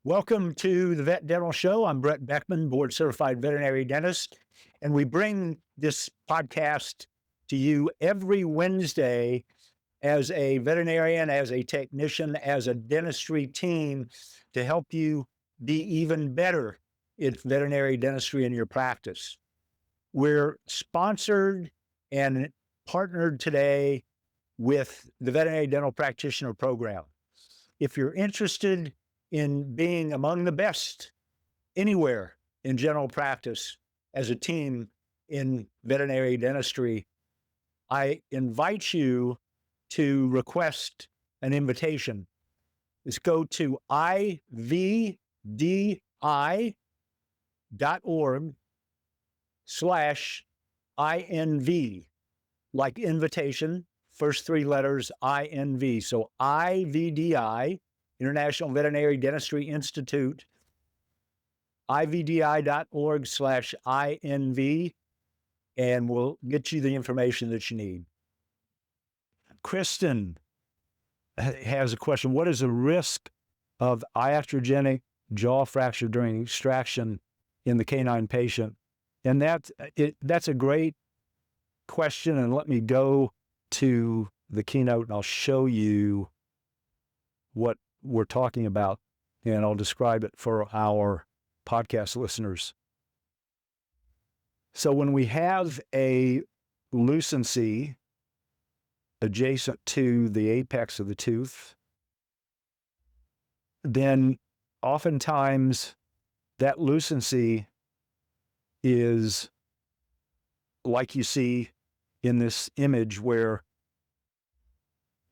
Welcome to the Vet Dental Show. I'm Brett Beckman, board certified veterinary dentist, and we bring this podcast to you every Wednesday as a veterinarian, as a technician, as a dentistry team to help you be even better in veterinary dentistry in your practice. We're sponsored and partnered today with the Veterinary Dental Practitioner Program. If you're interested in being among the best anywhere in general practice as a team in veterinary dentistry, I invite you to request an invitation. Just go to ivdi.org/INV, like invitation, first three letters INV. So IVDI, International Veterinary Dentistry Institute, ivdi.org/INV, and we'll get you the information that you need. Kristen has a question. What is the risk of iatrogenic jaw fracture during extraction in the canine patient? And that's a great question. And let me go to the keynote and I'll show you what we're talking about, and I'll describe it for our podcast listeners. So when we have a lucency adjacent to the apex of the tooth, then oftentimes that lucency is like you see in this image where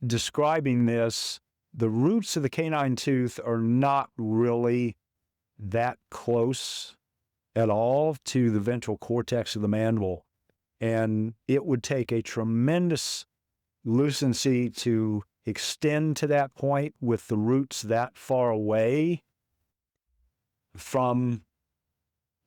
describing this, the roots of the canine tooth are not really that close at all to the ventral cortex of the mandible. And it would take a tremendous lucency to extend to that point with the roots that far away from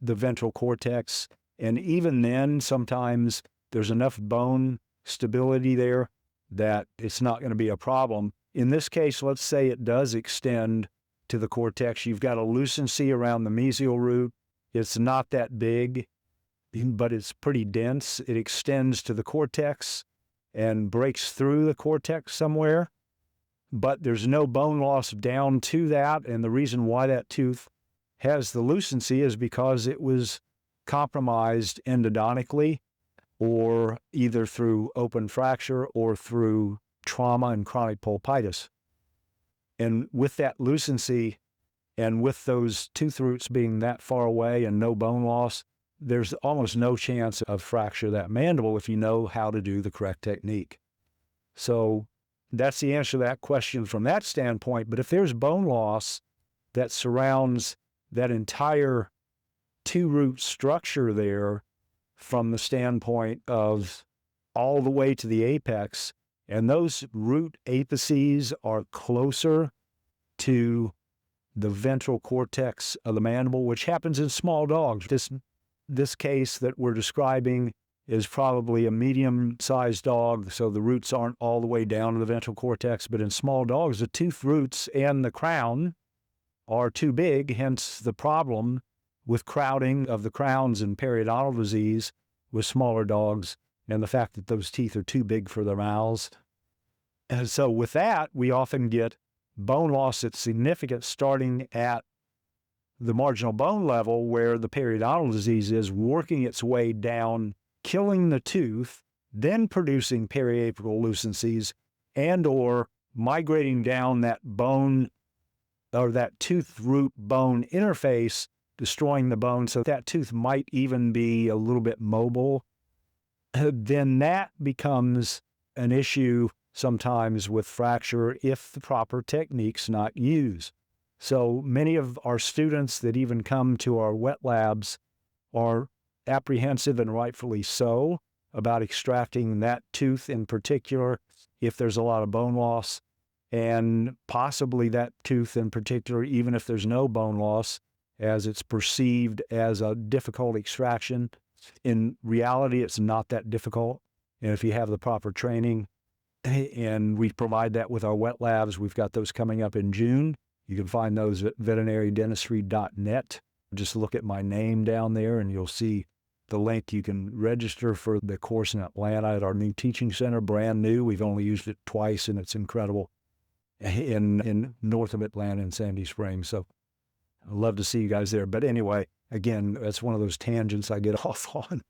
the ventral cortex. And even then, sometimes there's enough bone stability there that it's not going to be a problem. In this case, let's say it does extend to the cortex. You've got a lucency around the mesial root. It's not that big, but it's pretty dense. It extends to the cortex and breaks through the cortex somewhere, but there's no bone loss down to that. And the reason why that tooth has the lucency is because it was compromised endodontically, or either through open fracture or through trauma and chronic pulpitis. And with that lucency and with those tooth roots being that far away and no bone loss, there's almost no chance of fracture of that mandible if you know how to do the correct technique. So that's the answer to that question from that standpoint. But if there's bone loss that surrounds that entire two-root structure there from the standpoint of all the way to the apex, and those root apices are closer to the ventral cortex of the mandible, which happens in small dogs. This case that we're describing is probably a medium-sized dog, so the roots aren't all the way down to the ventral cortex, but in small dogs, the tooth roots and the crown are too big, hence the problem with crowding of the crowns and periodontal disease with smaller dogs, and the fact that those teeth are too big for their mouths. And so with that, we often get bone loss that's significant starting at the marginal bone level where the periodontal disease is working its way down, killing the tooth, then producing periapical lucencies, and or migrating down that bone or that tooth root bone interface, destroying the bone so that tooth might even be a little bit mobile. Then that becomes an issue sometimes with fracture if the proper technique's not used. So many of our students that even come to our wet labs are apprehensive, and rightfully so, about extracting that tooth in particular if there's a lot of bone loss, and possibly that tooth in particular, even if there's no bone loss, as it's perceived as a difficult extraction. In reality, it's not that difficult. And if you have the proper training, and we provide that with our wet labs, we've got those coming up in June You can find those at veterinarydentistry.net. Just look at my name down there and you'll see the link. You can register for the course in Atlanta at our new teaching center, brand new. We've only used it twice and it's incredible, in north of Atlanta in Sandy Springs. So I'd love to see you guys there. But anyway, again, that's one of those tangents I get off on.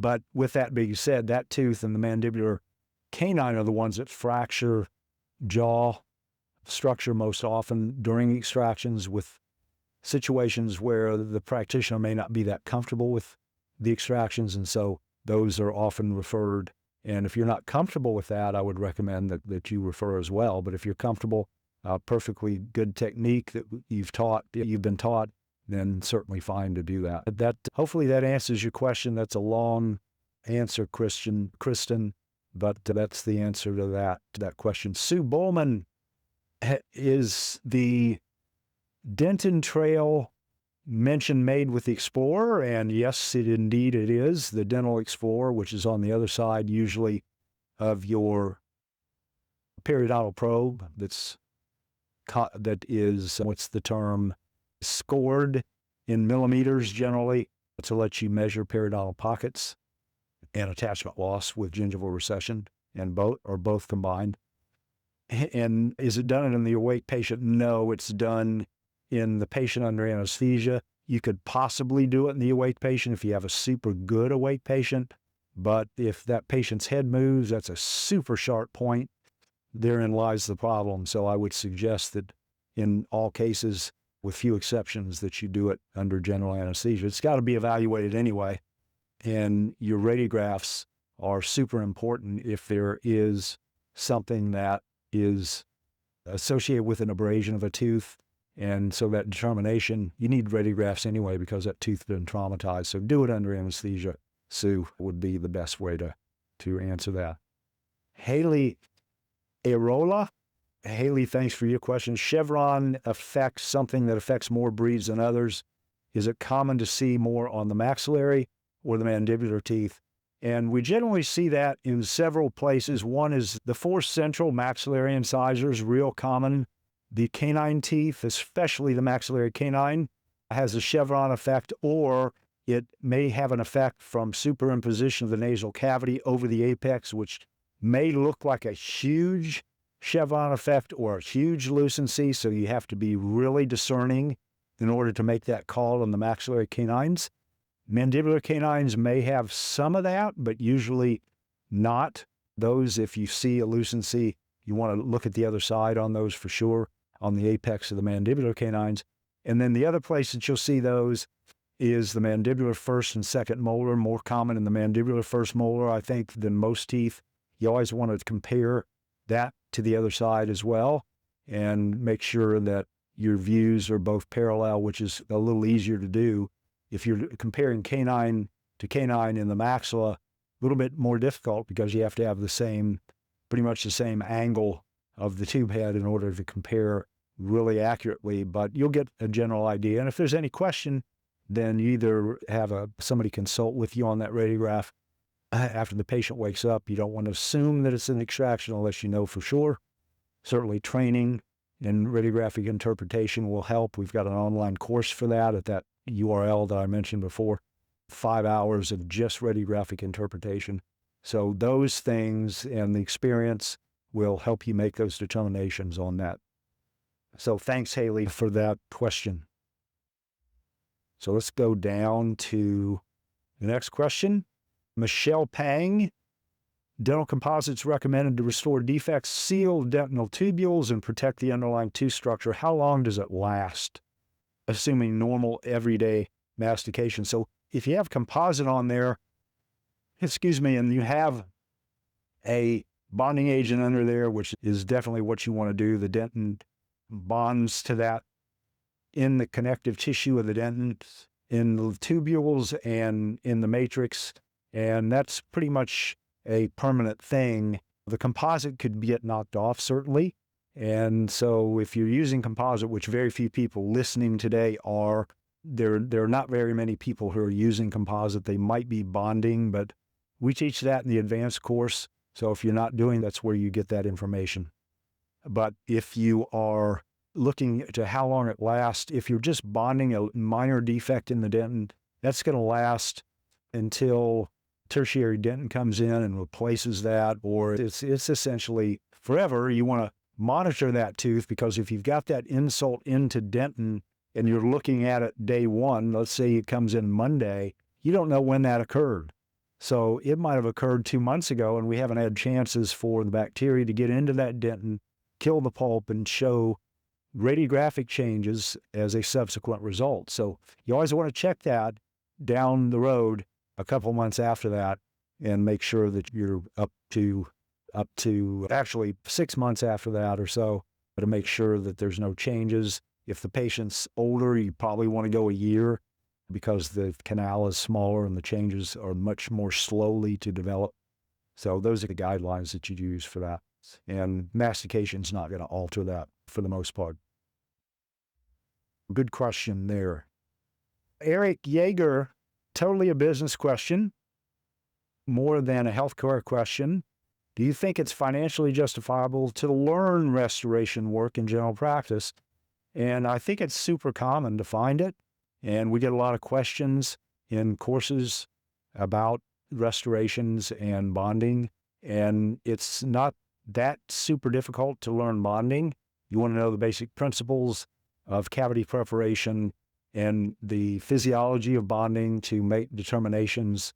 But with that being said, that tooth and the mandibular canine are the ones that fracture jaw structure most often during extractions, with situations where the practitioner may not be that comfortable with the extractions. And so those are often referred. And if you're not comfortable with that, I would recommend that you refer as well. But if you're comfortable, perfectly good technique that you've been taught, then certainly fine to do that. Hopefully that answers your question. That's a long answer, Kristen, but that's the answer to that question. Sue Bowman, is the Denton Trail mention made with the Explorer? And yes, indeed it is. The Dental Explorer, which is on the other side usually of your periodontal probe, that is, what's the term, scored in millimeters generally to let you measure periodontal pockets and attachment loss with gingival recession, and both combined. And is it done in the awake patient? No, it's done in the patient under anesthesia. You could possibly do it in the awake patient if you have a super good awake patient, but if that patient's head moves, that's a super sharp point. Therein lies the problem. So I would suggest that in all cases, with few exceptions, that you do it under general anesthesia. It's got to be evaluated anyway. And your radiographs are super important if there is something that is associated with an abrasion of a tooth. And so that determination, you need radiographs anyway because that tooth's been traumatized. So do it under anesthesia, Sue, would be the best way to answer that. Haley Arola. Haley, thanks for your question. Chevron affects something that affects more breeds than others. Is it common to see more on the maxillary or the mandibular teeth? And we generally see that in several places. One is the 4 central maxillary incisors, real common. The canine teeth, especially the maxillary canine, has a chevron effect, or it may have an effect from superimposition of the nasal cavity over the apex, which may look like a huge chevron effect or a huge lucency. So you have to be really discerning in order to make that call on the maxillary canines. Mandibular canines may have some of that, but usually not. Those, if you see a lucency, you want to look at the other side on those for sure, on the apex of the mandibular canines. And then the other place that you'll see those is the mandibular first and second molar, more common in the mandibular first molar, I think, than most teeth. You always want to compare that to the other side as well and make sure that your views are both parallel, which is a little easier to do. If you're comparing canine to canine in the maxilla, a little bit more difficult because you have to have pretty much the same angle of the tube head in order to compare really accurately, but you'll get a general idea. And if there's any question, then you either have somebody consult with you on that radiograph after the patient wakes up. You don't want to assume that it's an extraction unless you know for sure. Certainly training in radiographic interpretation will help. We've got an online course for that at that URL that I mentioned before, 5 hours of just radiographic interpretation. So those things and the experience will help you make those determinations on that. So thanks, Haley, for that question. So let's go down to the next question. Michelle Pang, dental composites recommended to restore defects, seal dental tubules, and protect the underlying tooth structure. How long does it last? Assuming normal everyday mastication. So if you have composite on there, and you have a bonding agent under there, which is definitely what you want to do, the dentin bonds to that in the connective tissue of the dentin, in the tubules and in the matrix, and that's pretty much a permanent thing. The composite could get knocked off, certainly. And so if you're using composite, which very few people listening today are, there are not very many people who are using composite. They might be bonding, but we teach that in the advanced course. So if you're not doing, that's where you get that information. But if you are looking to how long it lasts. If you're just bonding a minor defect in the dentin, that's going to last until tertiary dentin comes in and replaces that, or it's essentially forever. You want to monitor that tooth, because if you've got that insult into dentin and you're looking at it day one, let's say it comes in Monday, you don't know when that occurred. So it might have occurred 2 months ago, and we haven't had chances for the bacteria to get into that dentin, kill the pulp, and show radiographic changes as a subsequent result. So you always want to check that down the road a couple months after that and make sure that you're up to actually 6 months after that or so, to make sure that there's no changes. If the patient's older, you probably want to go a year, because the canal is smaller and the changes are much more slowly to develop. So those are the guidelines that you use for that. And mastication's not going to alter that for the most part. Good question there. Eric Yeager, totally a business question, more than a healthcare question. Do you think it's financially justifiable to learn restoration work in general practice? And I think it's super common to find it. And we get a lot of questions in courses about restorations and bonding. And it's not that super difficult to learn bonding. You want to know the basic principles of cavity preparation and the physiology of bonding to make determinations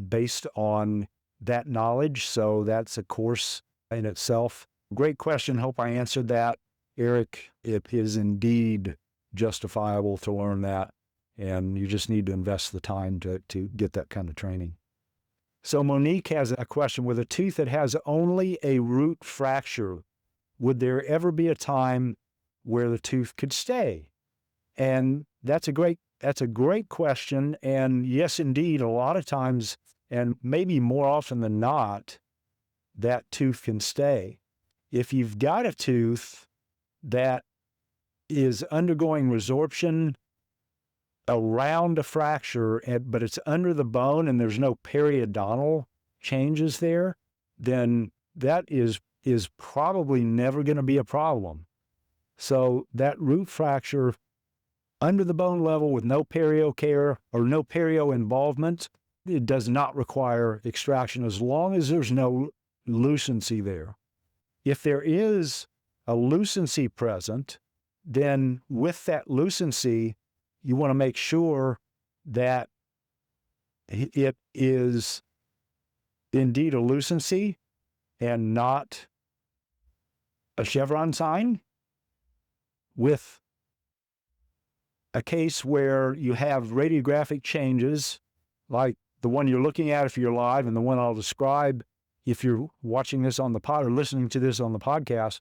based on that knowledge. So that's a course in itself. Great question. Hope I answered that. Eric, it is indeed justifiable to learn that. And you just need to invest the time to get that kind of training. So Monique has a question. With a tooth that has only a root fracture, would there ever be a time where the tooth could stay? And that's a great question. And yes, indeed, a lot of times, and maybe more often than not, that tooth can stay. If you've got a tooth that is undergoing resorption around a fracture, but it's under the bone and there's no periodontal changes there, then that is probably never going to be a problem. So that root fracture under the bone level with no perio care or no perio involvement, it does not require extraction as long as there's no lucency there. If there is a lucency present, then with that lucency, you want to make sure that it is indeed a lucency and not a Chevron sign. With a case where you have radiographic changes, like the one you're looking at if you're live and the one I'll describe if you're watching this on the pod or listening to this on the podcast,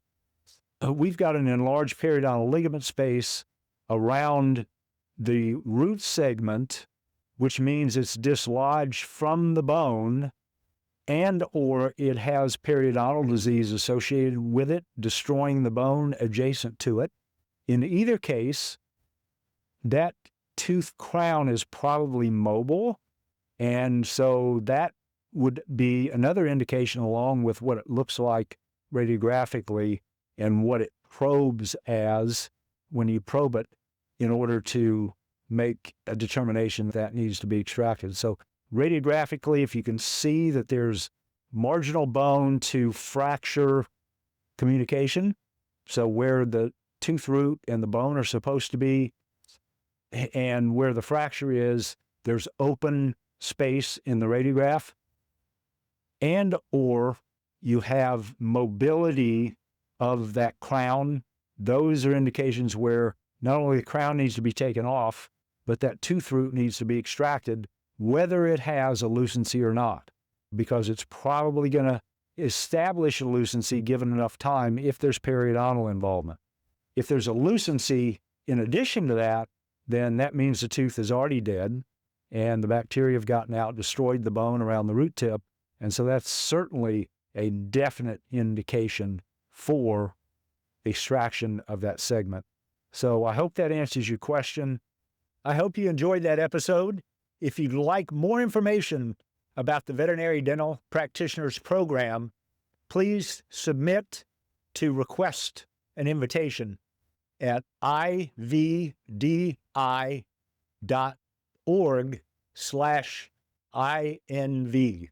we've got an enlarged periodontal ligament space around the root segment, which means it's dislodged from the bone, and or it has periodontal disease associated with it, destroying the bone adjacent to it. In either case, that tooth crown is probably mobile, and so that would be another indication, along with what it looks like radiographically and what it probes as when you probe it, in order to make a determination that needs to be extracted. So radiographically, if you can see that there's marginal bone to fracture communication, so where the tooth root and the bone are supposed to be, and where the fracture is, there's open space in the radiograph, and or you have mobility of that crown. Those are indications where not only the crown needs to be taken off, but that tooth root needs to be extracted, whether it has a lucency or not, because it's probably going to establish a lucency given enough time if there's periodontal involvement. If there's a lucency in addition to that, then that means the tooth is already dead and the bacteria have gotten out, destroyed the bone around the root tip. And so that's certainly a definite indication for extraction of that segment. So I hope that answers your question. I hope you enjoyed that episode. If you'd like more information about the Veterinary Dental Practitioners Program, please submit to request an invitation at ivdi.org/INV.